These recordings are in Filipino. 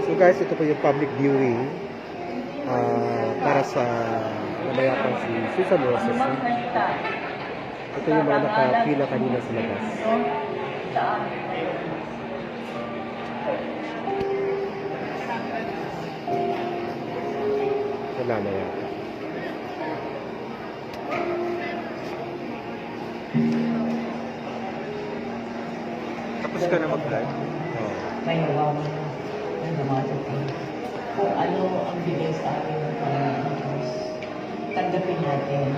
So guys, ito po yung public viewing para sa namayapan si Susan Roses. Ito yung mga nakapila kanina sa labas. Wala na yan. Tapos ka na mag-vlog? Oh. May nawawa na kung ano ang bigay sa atin ng Panginoon Diyos. Tanggapin natin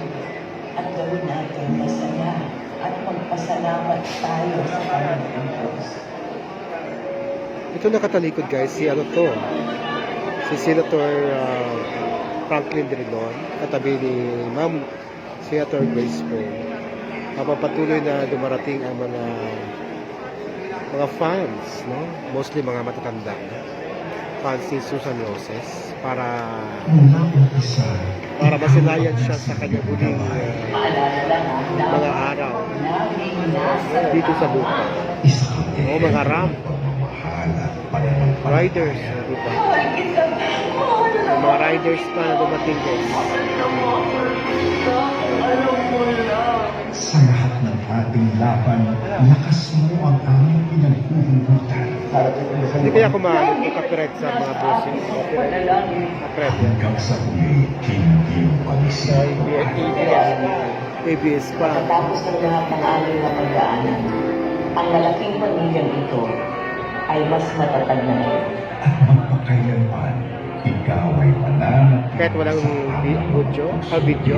at gawin natin masaya at magpasalamat tayo sa Panginoon Diyos. Ito nakatalikod guys, si ano to? Si Senator Franklin Drilon, katabi ni Ma'am Senator Grace Poe. Patuloy na dumarating ang mga fans, no? Mostly mga matatanda, fans ni Susan Roses para masilayan siya sa kanyang huling mga araw dito sa lupa. O mga ramp riders, di ba? Mga riders pa na dumating guys. Sa lahat ng ating laban, lakas mo ang aming pinaghuhugutan. Hindi kaya kumahanap ng copyright sa mga boses. Copyright yan. Hanggang sa huli, hindi pag-isip. ABS pa. Pagkatapos ng lahat ng aming napagdaanan, ang malaking pamilyang ito ay mas matatag na ngayon. At magpakailanman, ikaw ay mananatili Kahit walang video,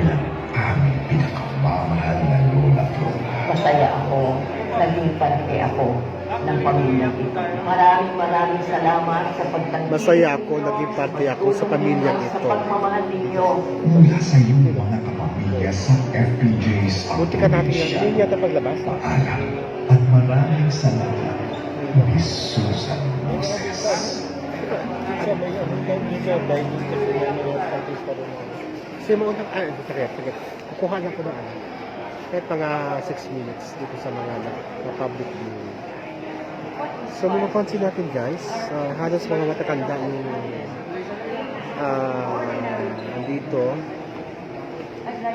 aming pinakamamahal na lola ko. Masaya ako, naging parte ako ng pamilyang ito. Maraming salamat sa pagtanggap. Masaya ako, naging parte ako sa pamilyang Sa ito. pagmamahal ninyo. Mula sa iyong mga kapamilya sa FPJ's Buti ka natin yan. Hindi yata paglabas. paalam at maraming salamat, Miss Susan Roses. Kasi mo unang, sige. Kukuha lang ko ng ano. Kahit mga 6 minutes dito sa mga public viewing. So, mapapansin natin guys, halos mga matatanda yung nandito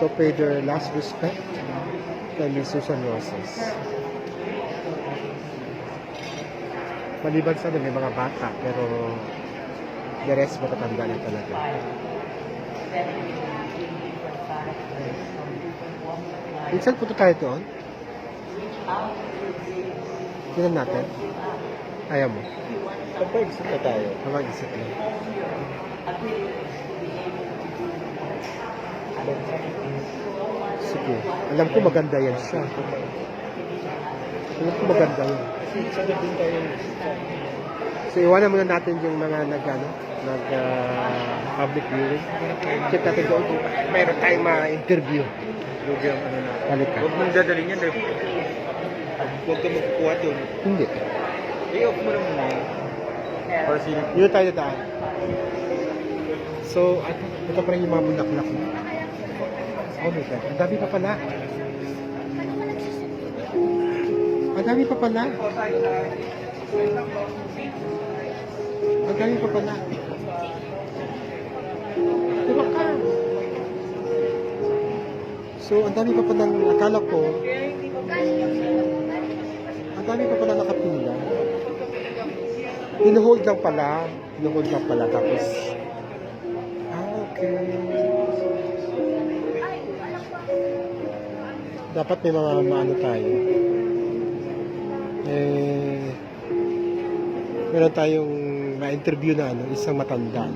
to pay their last respect kay Miss Susan Roses. Maliban sa may mga bata, pero the rest matatanda na talaga. Minsan punta tayo doon. Tignan natin. Ayaw mo. Kapag-isip na tayo. Mag-isip lang. Sige. Alam ko maganda yan siya. Alam ko maganda yan. Sagot din tayo. So, iwanan muna natin yung mga public viewing. Check natin doon kung mayroon tayong ma-interview. Lugi ang ano na. Balik ka. Huwag mong dadalhin yan. Huwag ka magkukuha doon. Hindi. I-off mo na muna yun. Or sino? Dito tayo daan. So, ito pa rin yung mga bulaklak. Oh my God. Ang dami pa pala. Ang dami pa pala. Ang dami pa pala. Diba ka? So, ang dami pa pala. Akala ko, ang dami pa pala nakapila. Hinuhold lang pala. Hinuhold lang pala. Tapos, okay. Dapat may mga maano tayo. Meron tayong ma-interview na isang matanda.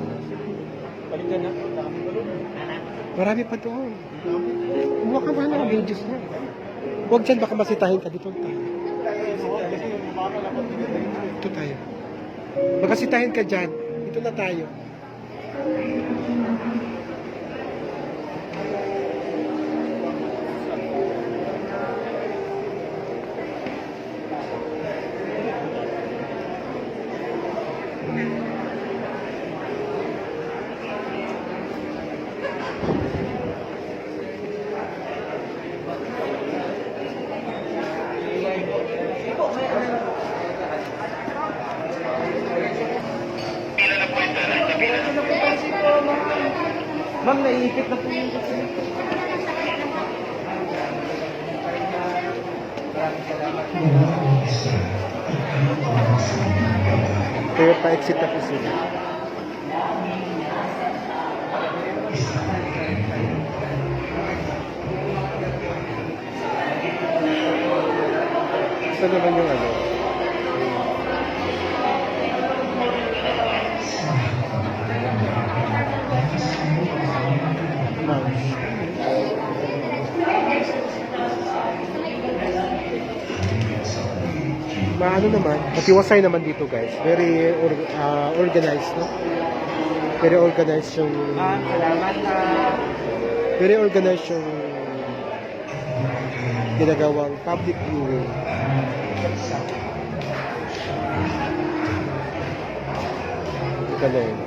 Balik ka na. Marami pa doon. Kumuha ka ba ng videos na? Huwag dyan, baka masitahin ka dito tayo. Ito tayo. Baka sitahin ka dyan. Dito na tayo. Ma'am, naiipit na po yung kasi. Kaya pa-exit na po sila. Ito naman yung ano. Maano naman, matiwasay naman dito guys. Very organized, no? Very organized yung Salamat na. very organized yung ginagawang public viewing. Galing.